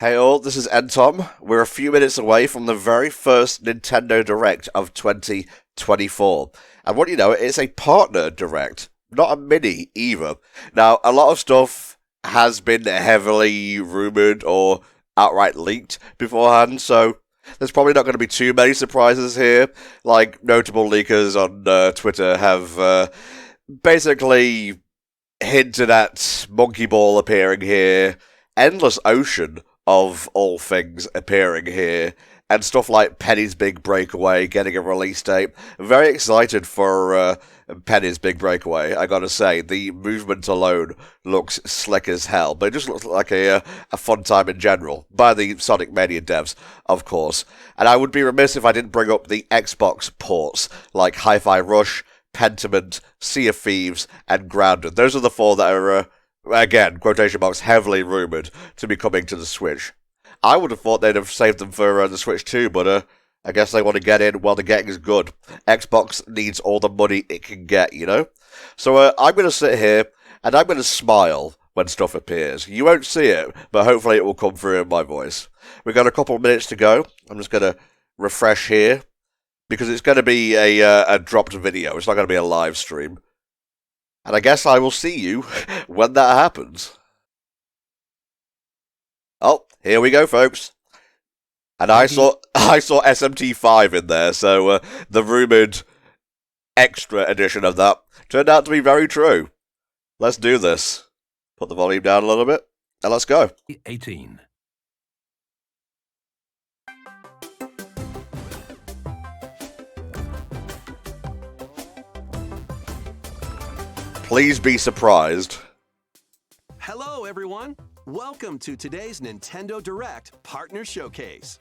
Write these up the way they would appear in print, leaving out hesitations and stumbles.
Hey all, this is Tom. We're a few minutes away from the very first Nintendo Direct of 2024. And what you know, it's a partner Direct, not a mini either. Now, a lot of stuff has been heavily rumoured or outright leaked beforehand, so there's probably not going to be too many surprises here. Like, notable leakers on Twitter have basically hinted at Monkey Ball appearing here, Endless Ocean of all things appearing here, and stuff like Penny's Big Breakaway getting a release date. I'm very excited for Penny's Big Breakaway, I gotta say. The movement alone looks slick as hell, but it just looks like a fun time in general, by the Sonic Mania devs, of course. And I would be remiss if I didn't bring up the Xbox ports, like Hi-Fi Rush, Pentiment, Sea of Thieves, and Grounded. Those are the four that are again, quotation marks, heavily rumoured to be coming to the Switch. I would have thought they'd have saved them for the Switch too, but I guess they want to get in while the getting is good. Xbox needs all the money it can get, you know? So I'm going to sit here, and I'm going to smile when stuff appears. You won't see it, but hopefully it will come through in my voice. We've got a couple of minutes to go. I'm just going to refresh here, because it's going to be a dropped video. It's not going to be a live stream. And I guess I will see you when that happens. Oh, here we go, folks. And I saw SMT5 in there, so the rumoured extra edition of that turned out to be very true. Let's do this. Put the volume down a little bit, and let's go. 18. Please be surprised. Hello, everyone. Welcome to today's Nintendo Direct Partner Showcase.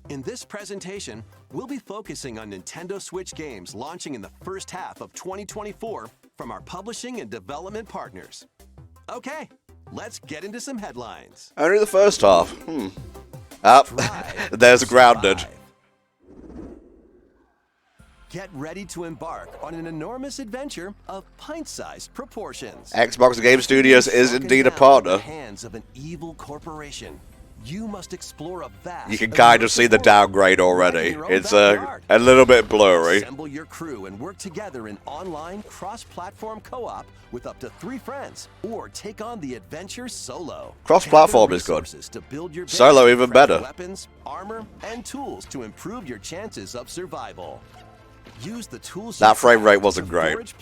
In this presentation, we'll be focusing on Nintendo Switch games launching in the first half of 2024 from our publishing and development partners. Okay, let's get into some headlines. Only the first half. There's Grounded. Get ready to embark on an enormous adventure of pint-sized proportions. Xbox Game Studios is indeed a partner. In the hands of an evil corporation, you must explore a vast. You can kind of see the downgrade already. It's a little bit blurry. Assemble your crew and work together in online cross-platform co-op with up to 3 friends, or take on the adventure solo. Cross-platform is good. Solo even better. Weapons, armor, and tools to improve your chances of survival. Use the tools that frame rate wasn't great.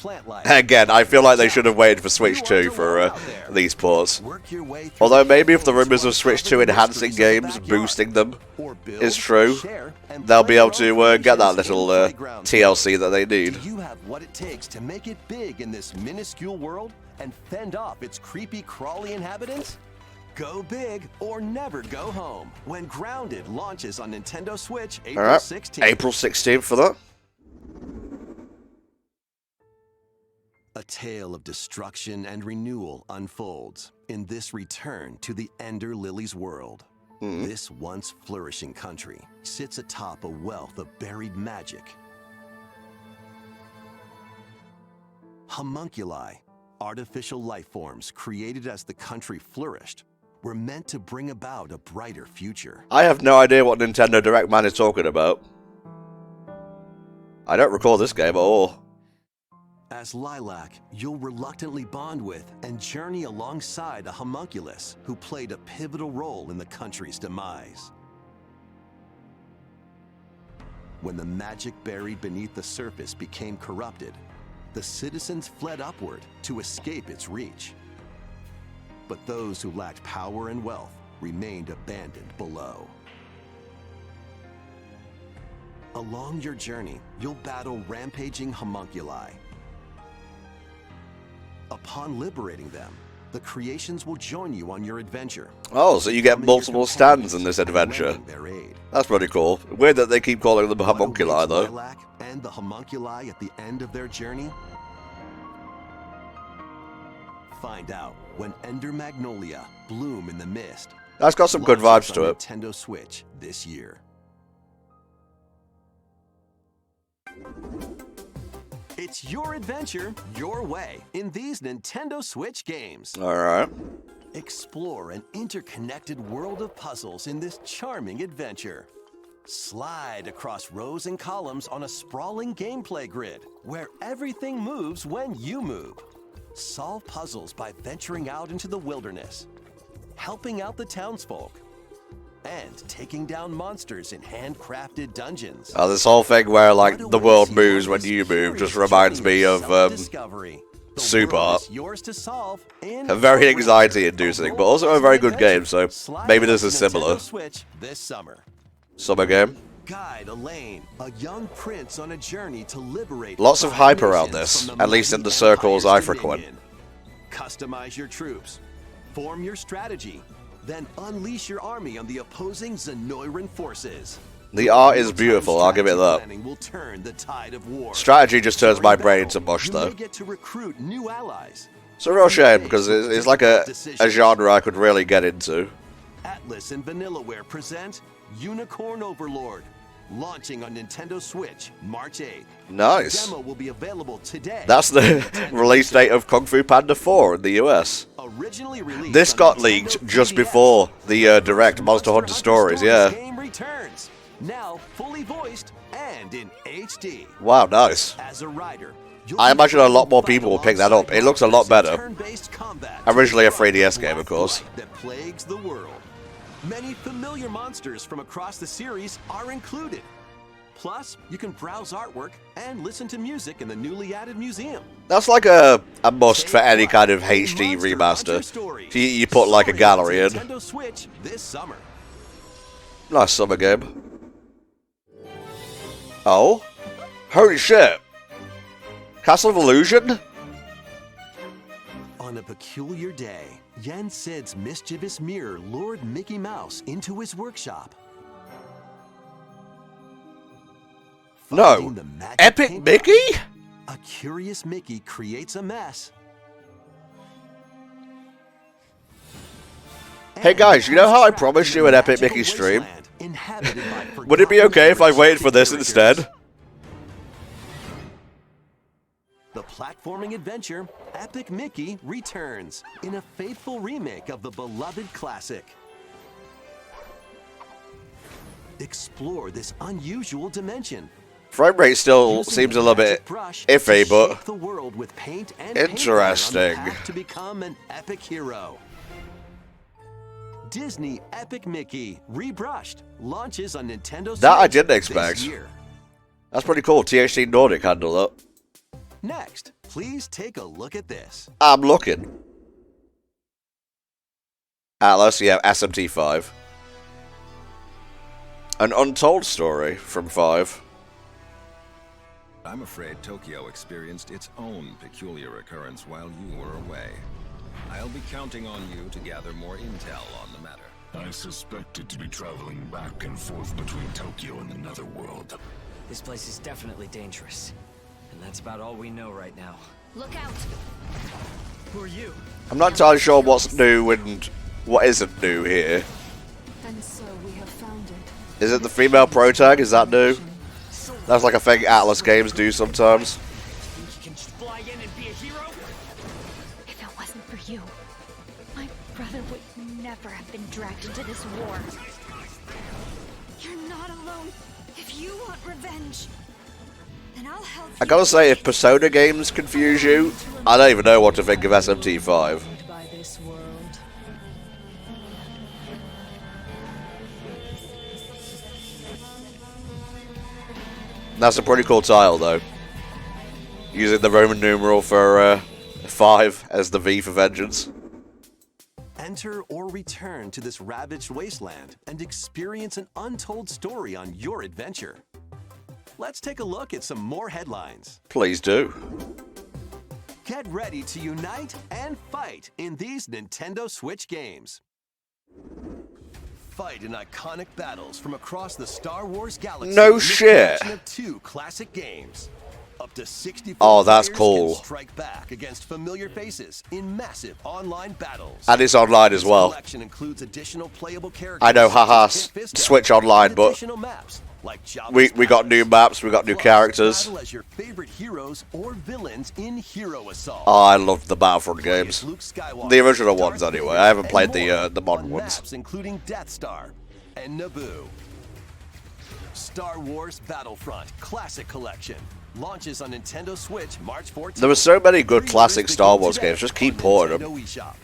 Again, I feel like they should have waited for Switch 2 for these ports. Although maybe if the rumors of Switch 2 enhancing games, boosting them, is true, they'll be able to get that little TLC that they need. Do you have what it takes to make it big in this minuscule world and fend off its creepy, crawly inhabitants? Go big or never go home when Grounded launches on Nintendo Switch April 16th. April 16th for that. A tale of destruction and renewal unfolds in this return to the Ender Lilies world. This once flourishing country sits atop a wealth of buried magic. Homunculi, artificial life forms created as the country flourished, were meant to bring about a brighter future. I have no idea what Nintendo Direct Man is talking about. I don't recall this game at all. As Lilac, you'll reluctantly bond with and journey alongside a homunculus who played a pivotal role in the country's demise. When the magic buried beneath the surface became corrupted, the citizens fled upward to escape its reach. But those who lacked power and wealth remained abandoned below. Along your journey, you'll battle rampaging homunculi. Upon liberating them, the creations will join you on your adventure. Oh, so you get multiple stands in this adventure. That's pretty cool. Weird that they keep calling them homunculi, though. And the homunculi at the end of their journey? Find out when Ender Magnolia bloom in the mist. That's got some good vibes to it. Nintendo Switch this year. It's your adventure, your way, in these Nintendo Switch games. Alright. Explore an interconnected world of puzzles in this charming adventure. Slide across rows and columns on a sprawling gameplay grid where everything moves when you move. Solve puzzles by venturing out into the wilderness, helping out the townsfolk, and taking down monsters in handcrafted dungeons. Oh, this whole thing where, like, the world moves when you move just reminds me of, Super Art. A very anxiety-inducing, but also a very good game, so maybe this is similar. Summer game. Guide Elaine, a young prince on a journey to liberate. Lots of hype around this, at least in the circles I frequent. Customize your troops, form your strategy, then unleash your army on the opposing Zenoiran forces. The art is beautiful, I'll give it that. Will turn the tide of war. Strategy just turns my brain into mush, though. You may get to recruit new allies. It's a real shame, because it's like a genre I could really get into. Atlas and Vanillaware present Unicorn Overlord, launching on Nintendo Switch March 8th. Nice. The demo will be available today. That's the release date of Kung Fu Panda 4 in the US. Originally released This got leaked just before the Direct Monster Hunter Stories, yeah. Game returns, now fully voiced and in HD. Wow, nice. As a rider, I imagine a lot more people will pick that up. It looks a lot better. Originally a 3DS game, of course. That plagues the world. Many familiar monsters from across the series are included. Plus, you can browse artwork and listen to music in the newly added museum. That's like a must for any kind of HD remaster. You put like a gallery in. Nintendo Switch this summer. Nice summer game. Oh? Holy shit! Castle of Illusion? On a peculiar day, Yen Sid's mischievous mirror lured Mickey Mouse into his workshop. No. Epic Mickey? A curious Mickey creates a mess. Hey guys, you know how I promised you an Epic Mickey stream? Would it be okay if I waited for this instead? The platforming adventure, Epic Mickey, returns in a faithful remake of the beloved classic. Explore this unusual dimension. Frame rate still seems a little bit iffy, but the world with paint and interesting. To become an epic hero. Disney Epic Mickey Rebrushed launches on Nintendo Switch that I didn't expect. this year. That's pretty cool. THC Nordic handle up. Next, please take a look at this. I'm looking. Atlas, yeah, SMT5. An untold story from 5. I'm afraid Tokyo experienced its own peculiar occurrence while you were away. I'll be counting on you to gather more intel on the matter. I suspected to be traveling back and forth between Tokyo and the Netherworld. This place is definitely dangerous. And that's about all we know right now. Look out! Who are you? I'm not entirely sure what's new and what isn't new here. And so we have found it. Is it the female pro tag? Is that new? That's like a thing Atlas games do sometimes. Think you can just fly in and be a hero? If it wasn't for you, my brother would never have been dragged into this war. You're not alone. If you want revenge, then I'll help I gotta say, if Persona games confuse you, I don't even know what to think of SMT5. by this world. That's a pretty cool tile, though. Using the Roman numeral for 5 as the V for vengeance. Enter or return to this ravaged wasteland and experience an untold story on your adventure. Let's take a look at some more headlines. Please do. Get ready to unite and fight in these Nintendo Switch games. Fight in iconic battles from across the Star Wars galaxy. No in this shit. collection of 2 classic games. Up to 64 Oh, that's players cool. can strike back against familiar faces in massive online battles. And it's online as This well. collection includes additional playable characters. I know, haha, such as Kit Fisto, Switch Online, and but additional maps like we got new maps, we got new characters. Battle as your favorite heroes or villains in Hero Assault. Oh, I loved the Battlefront games. Luke Skywalker, The original ones, Darth anyway. Vader, I haven't and played more the modern on ones. maps including Death Star and Naboo. Star Wars Battlefront Classic Collection launches on Nintendo Switch March 14th. There were so many good Pre-orders classic Star begin Wars today games. Just keep on porting them. Nintendo eShop.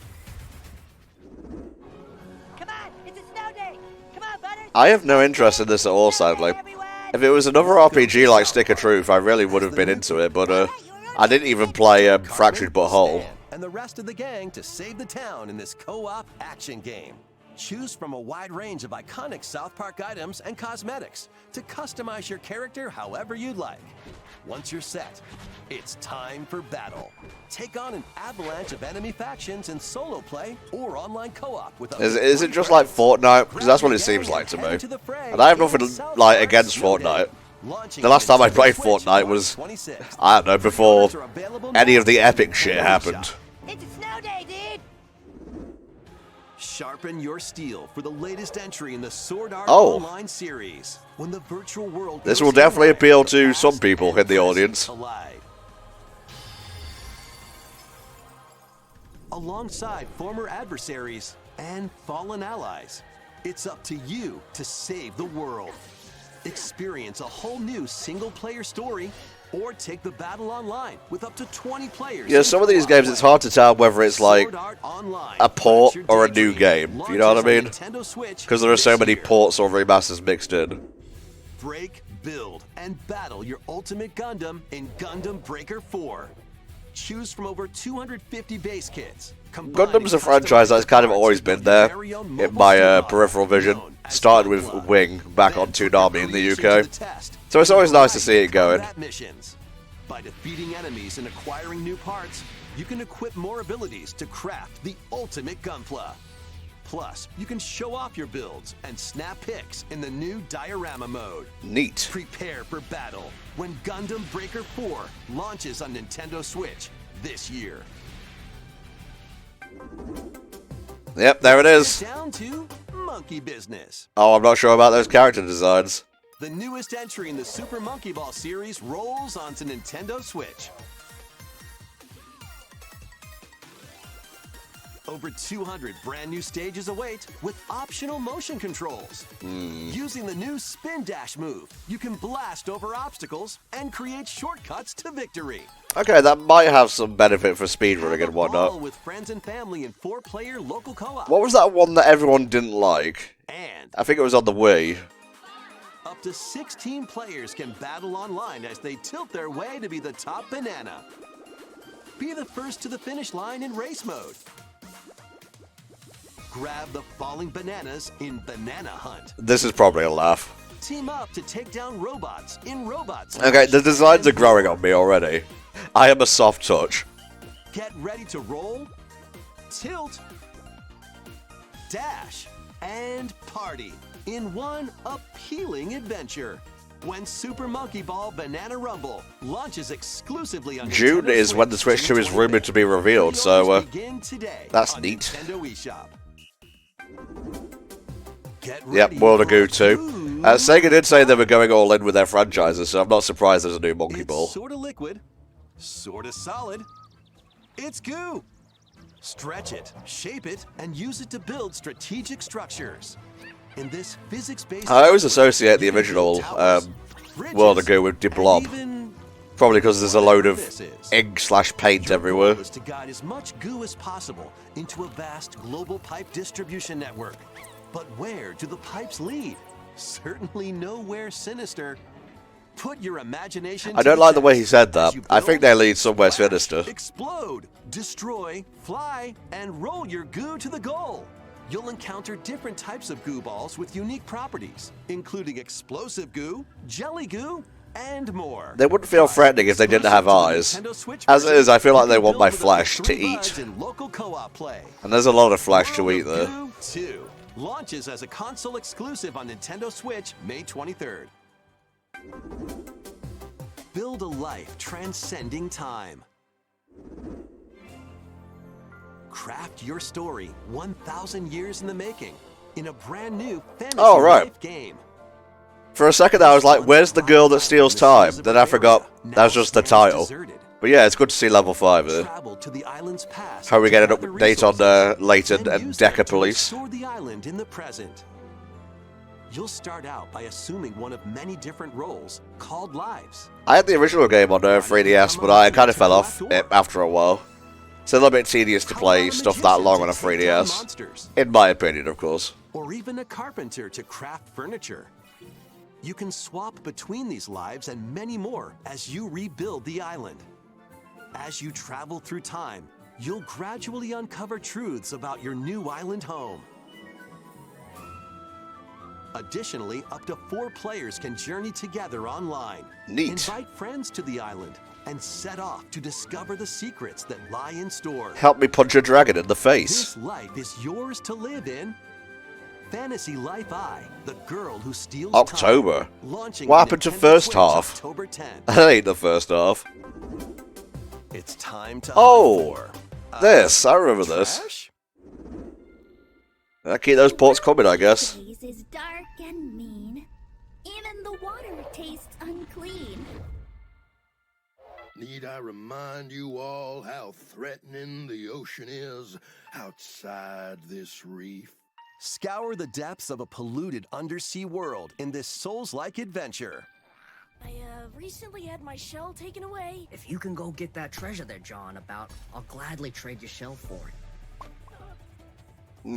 Come on, it's a snow day. Come on, Butters. I have no interest in this at all, sadly. If it was another RPG like Stick of Truth, I really would have been into it, but I didn't even play Fractured But Whole. Stan and the rest of the gang to save the town in this co-op action game. Choose from a wide range of iconic South Park items and cosmetics to customize your character however you'd like. Once you're set, it's time for battle. Take on an avalanche of enemy factions in solo play or online co-op with Is it just like Fortnite? Because that's what it seems like to me. And I have nothing like against Fortnite. The last time I played Fortnite was, I don't know, before any of the epic shit happened. It's a snow day, dude. Sharpen your steel for the latest entry in the Sword Art Oh. Online series. When the virtual world This goes will definitely haywire, appeal to past some people and in the present audience. collide. Alongside former adversaries and fallen allies, it's up to you to save the world. Experience a whole new single-player story or take the battle online with up to 20 players. Yeah, in some of these co-op games, play. it's hard to tell whether it's like Sword Art Online, a port Capture or a new Daydream, game. You know what I mean? launches on Nintendo Switch Because there are so this many year. ports or remasters mixed in. Break, build, and battle your ultimate Gundam in Gundam Breaker 4. Choose from over 250 base kits. Gundam's a franchise that's kind of always been there in my peripheral vision. Started with Wing back on Toonami in the UK. So it's always nice to see it going. By defeating enemies and acquiring new parts, you can equip more abilities to craft the ultimate Gunpla. Plus, you can show off your builds and snap pics in the new diorama mode. Neat. Prepare for battle when Gundam Breaker 4 launches on Nintendo Switch this year. Yep, there it is. Down to monkey business. Oh, I'm not sure about those character designs. The newest entry in the Super Monkey Ball series rolls onto Nintendo Switch. Over 200 brand new stages await with optional motion controls. Using the new Spin Dash move, you can blast over obstacles and create shortcuts to victory. Okay, that might have some benefit for speedrunning and whatnot. All with friends and family in 4-player local co-op. What was that one that everyone didn't like? And I think it was on the Wii. up to 16 players can battle online as they tilt their way to be the top banana. Be the first to the finish line in race mode. Grab the falling bananas in Banana Hunt. This is probably a laugh. Team up to take down robots in Robots. Okay, the designs are growing on me already. I am a soft touch. Get ready to roll, tilt, dash, and party in one appealing adventure. When Super Monkey Ball Banana Rumble launches exclusively on June Nintendo is when the Switch 2 is rumored to be revealed, so Pre-orders begin today that's on neat. Nintendo eShop. Get Yep, ready World of for Goo 2. food. Sega did say they were going all in with their franchises, so I'm not surprised there's a new Monkey Ball. It's sorta liquid, sorta solid. It's goo. Stretch it, shape it, and use it to build strategic structures. In this physics-based, I always associate the you can original build towers, World of bridges, Goo with De and Blob. even Probably because there's a load of crevices. ink/paint Your everywhere. goal is to guide as much goo as possible into a vast global pipe distribution network. But where do the pipes lead? Certainly nowhere sinister. Put your imagination I to don't like the way he test said as that. you I think build, they lead somewhere flash, sinister. Explode, destroy, fly, and roll your goo to the goal. You'll encounter different types of goo balls with unique properties, including explosive goo, jelly goo, and more. They wouldn't feel threatening if they didn't have eyes. As it is, I feel like they want my flesh to eat. Local co-op play. And there's a lot of flesh to eat there. Goo 2 launches as a console exclusive on Nintendo Switch May 23rd. Build a life transcending time. Craft your story 1,000 years in the making in a brand new fantasy Oh, right. life game. For a second I was like, where's the girl that steals time? Then I forgot that was just the title. But yeah, it's good to see level 5 here. How are we getting an update on Layton and Deca Police? You'll start out by assuming one of many different roles called lives. I had the original game on 3DS, but I kind of fell off it after a while. It's a little bit tedious to play stuff that long on a 3DS. In my opinion, of course. Or even a carpenter to craft furniture. You can swap between these lives and many more as you rebuild the island. As you travel through time, you'll gradually uncover truths about your new island home. Additionally, up to 4 players can journey together online. Neat. Invite friends to the island and set off to discover the secrets that lie in store. Help me punch a dragon in the face. This life is yours to live in. Fantasy Life I, the girl who steals October. time. Launching What on happened to Nintendo first Switch half? October 10th. That ain't the first half. It's time to Oh, hunt for, this. I remember this. trash? I'll keep those ports coming, I guess. The haze is dark and mean. Even the water tastes unclean. Need I remind you all how threatening the ocean is outside this reef? Scour the depths of a polluted undersea world in this Souls-like adventure. I recently had my shell taken away. If you can go get that treasure that John about, I'll gladly trade your shell for it.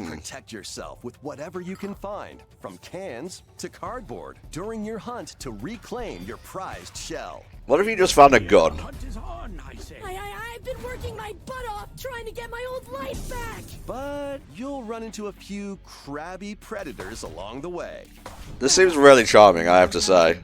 Protect yourself with whatever you can find, from cans to cardboard, during your hunt to reclaim your prized shell. What if you just found a gun? I've been working my butt off trying to get my old life back. But you'll run into a few crabby predators along the way. This seems really charming, I have to say.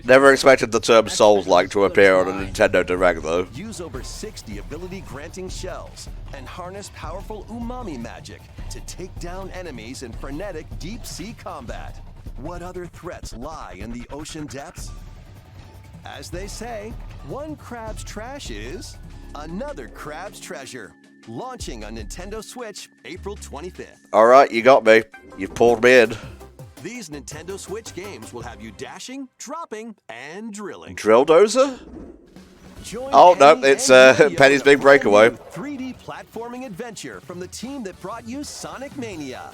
Never expected the term Souls-like to appear on a Nintendo Direct, though. Use over 60 ability-granting shells and harness powerful umami magic to take down enemies in frenetic deep-sea combat. What other threats lie in the ocean depths? As they say, one crab's trash is another crab's treasure. Launching on Nintendo Switch, April 25th. Alright, you got me. You've pulled me in. These Nintendo Switch games will have you dashing, dropping, and drilling. Drill Dozer? Join Oh, no, Penny it's and Mario Penny's in a Big Breakaway. brand new 3D platforming adventure from the team that brought you Sonic Mania.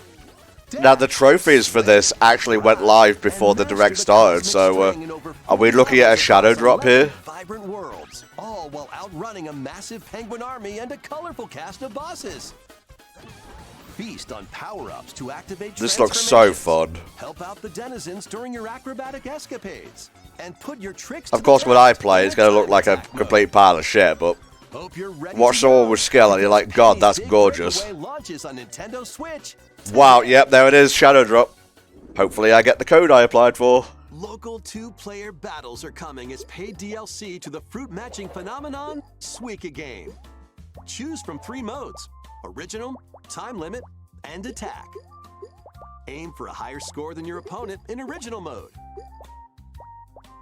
Now, the trophies for this actually went live before the Direct started, so are we looking at a shadow drop here? Vibrant worlds, all while outrunning a massive penguin army and a colorful cast of bosses. Feast on power-ups to activate This looks so transformations. fun. Help out the denizens during your acrobatic escapades. And put your tricks to Of course, the when test I play, in it's going to your look like a attack complete pile of shit, but Hope you're ready watch to someone go. with skill and you're like, God, that's Big gorgeous. Breakaway launches on Nintendo Switch. Wow, yep, there it is, shadow drop. Hopefully I get the code I applied for. Local 2-player battles are coming as paid DLC to the fruit matching phenomenon, Suika Game. Choose from 3 modes: original, time limit, and attack. Aim for a higher score than your opponent in original mode.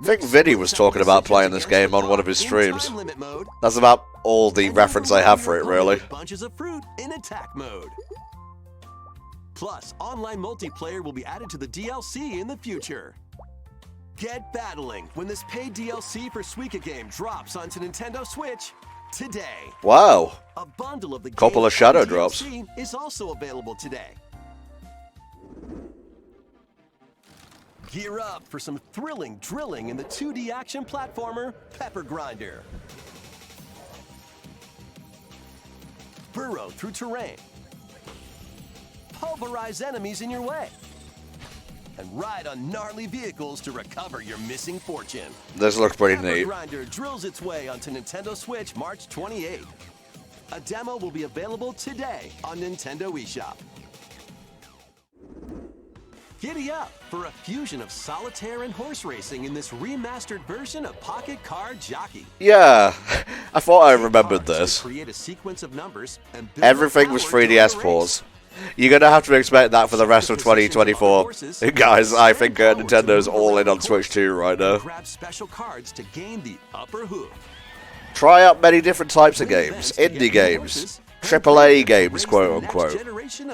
I think Vinny was talking about playing this game on one of his streams. In time limit mode, That's about all the reference I have for it, really. bunches of fruit in attack mode. Plus, online multiplayer will be added to the DLC in the future. Get battling when this paid DLC for Suika Game drops onto Nintendo Switch today. Wow. A bundle of the Couple game of shadow and drops. DLC is also available today. Gear up for some thrilling drilling in the 2D action platformer Pepper Grinder. Burrow through terrain. Pulverize enemies in your way. And ride on gnarly vehicles to recover your missing fortune. This looks pretty Pepper neat. Grinder drills its way onto Nintendo Switch March 28th. A demo will be available today on Nintendo eShop. Giddy up for a fusion of solitaire and horse racing in this remastered version of Pocket Card Jockey. Yeah, I thought I remembered this. Create a sequence of numbers and build Everything was power during 3DS a race. ports. You're going to have to expect that for the rest of 2024. Guys, I think Nintendo's all in on Switch 2 right now. Grab special cards to gain the upper hoof. Try out many different types of games. Indie games. AAA games, quote unquote.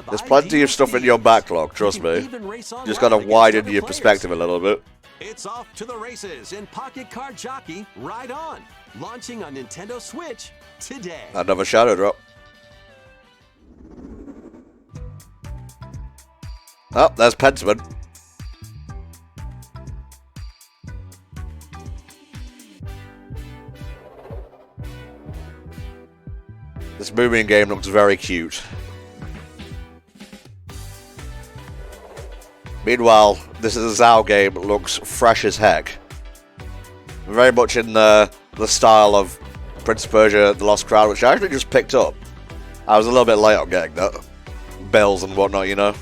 There's plenty of stuff in your backlog, trust me. Just gotta widen your perspective a little bit. It's off to the races in Pocket Card Jockey Ride On, launching on Nintendo Switch today. Another shadow drop. Oh, there's Pentiment. This Moomin game looks very cute. Meanwhile, this is a Zao game that looks fresh as heck. Very much in the style of Prince of Persia The Lost Crown, which I actually just picked up. I was a little bit late on getting that. Bells and whatnot, you know.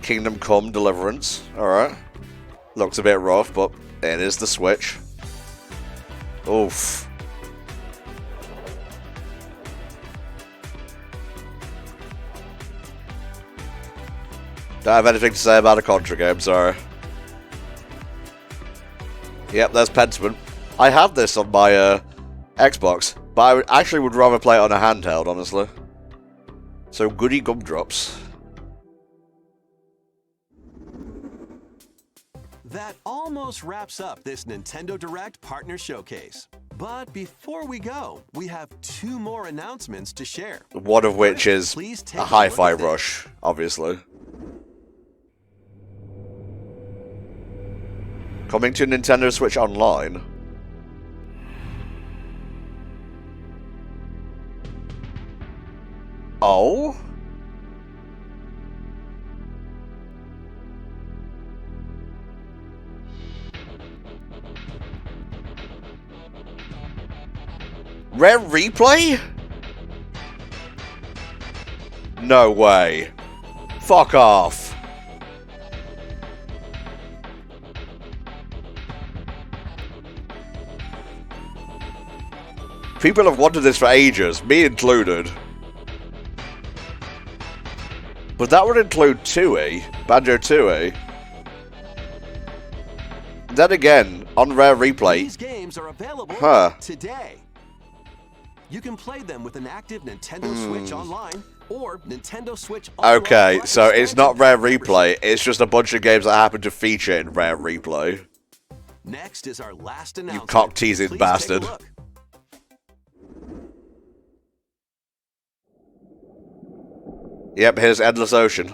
Kingdom Come Deliverance. Alright. Looks a bit rough, but it is the Switch. Oof. Don't have anything to say about a Contra game, sorry. Yep, there's Pentiment. I have this on my Xbox, but I actually would rather play it on a handheld, honestly. So, goody gumdrops. That almost wraps up this Nintendo Direct Partner Showcase. But before we go, we have 2 more announcements to share. One of which is a Hi-Fi Rush, obviously. Coming to Nintendo Switch Online. Oh? Rare Replay? No way. Fuck off. People have wanted this for ages, me included. But that would include Tooie, Banjo-Tooie. Then again, on Rare Replay, these games are available today. You can play them with an active Nintendo Switch Online or Nintendo Switch Online. Okay, so it's not Rare Replay, it's just a bunch of games that happen to feature in Rare Replay. Next is our last announcement. You cock-teasing bastard. Yep, here's Endless Ocean.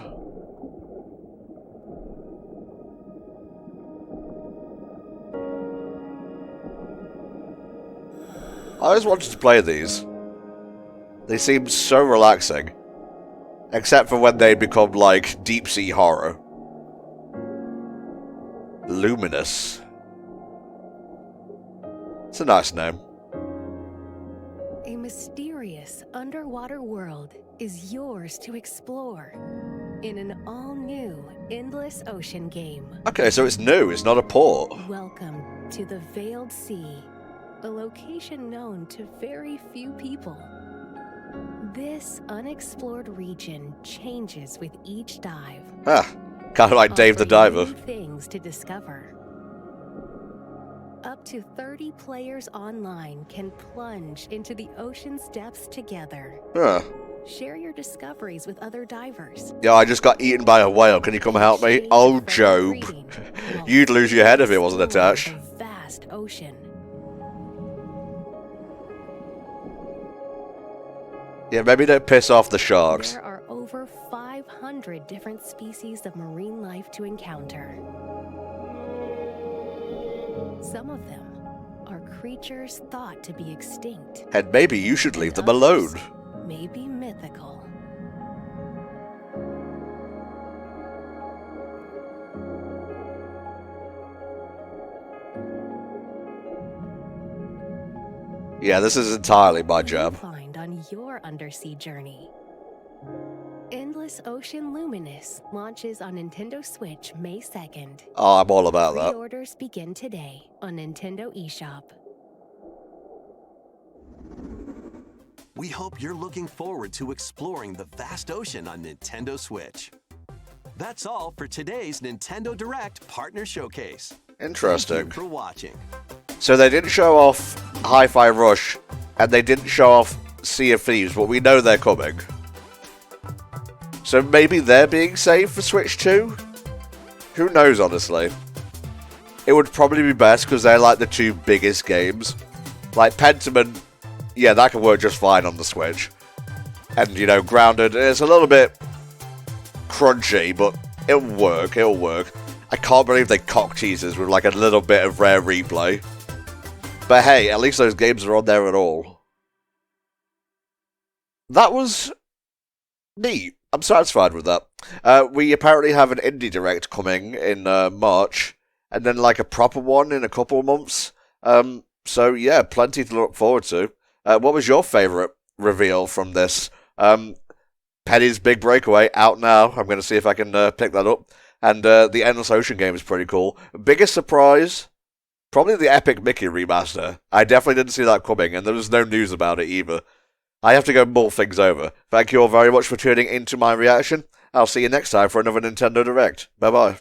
I always wanted to play these. They seem so relaxing. Except for when they become like deep sea horror. Luminous. It's a nice name. A mysterious underwater world is yours to explore in an all-new Endless Ocean game. Okay, so it's new, it's not a port. Welcome to the Veiled Sea, a location known to very few people. This unexplored region changes with each dive. Ah, kind of like Dave the Diver. New things to discover. Up to 30 players online can plunge into the ocean's depths together. Huh. Share your discoveries with other divers. Yeah, I just got eaten by a whale. Can you come help me? Oh, Job. You'd lose your head if it wasn't attached. The vast ocean. Yeah, maybe don't piss off the sharks. There are over 500 different species of marine life to encounter. Some of them are creatures thought to be extinct. And maybe you should leave them alone. Maybe mythical. Yeah, this is entirely my job. Find on your undersea journey. Endless Ocean Luminous launches on Nintendo Switch May 2nd. Oh, I'm all about that. Pre-orders begin today on Nintendo eShop. We hope you're looking forward to exploring the vast ocean on Nintendo Switch. That's all for today's Nintendo Direct Partner Showcase. Interesting. Thank you for watching. So they didn't show off Hi-Fi Rush, and they didn't show off Sea of Thieves, but we know they're coming. So maybe they're being saved for Switch 2? Who knows, honestly? It would probably be best because they're like the two biggest games. Like Pentiment, yeah, that can work just fine on the Switch. And, you know, Grounded is a little bit crunchy, but it'll work, it'll work. I can't believe they cock teasers with like a little bit of rare replay. But hey, at least those games are on there at all. That was neat. I'm satisfied with that. We apparently have an indie direct coming in March, and then like a proper one in a couple of months. So yeah, plenty to look forward to. What was your favourite reveal from this? Penny's Big Breakaway out now. I'm going to see if I can pick that up. And the Endless Ocean game is pretty cool. Biggest surprise? Probably the Epic Mickey remaster. I definitely didn't see that coming, and there was no news about it either. I have to go mull things over. Thank you all very much for tuning into my reaction. I'll see you next time for another Nintendo Direct. Bye-bye.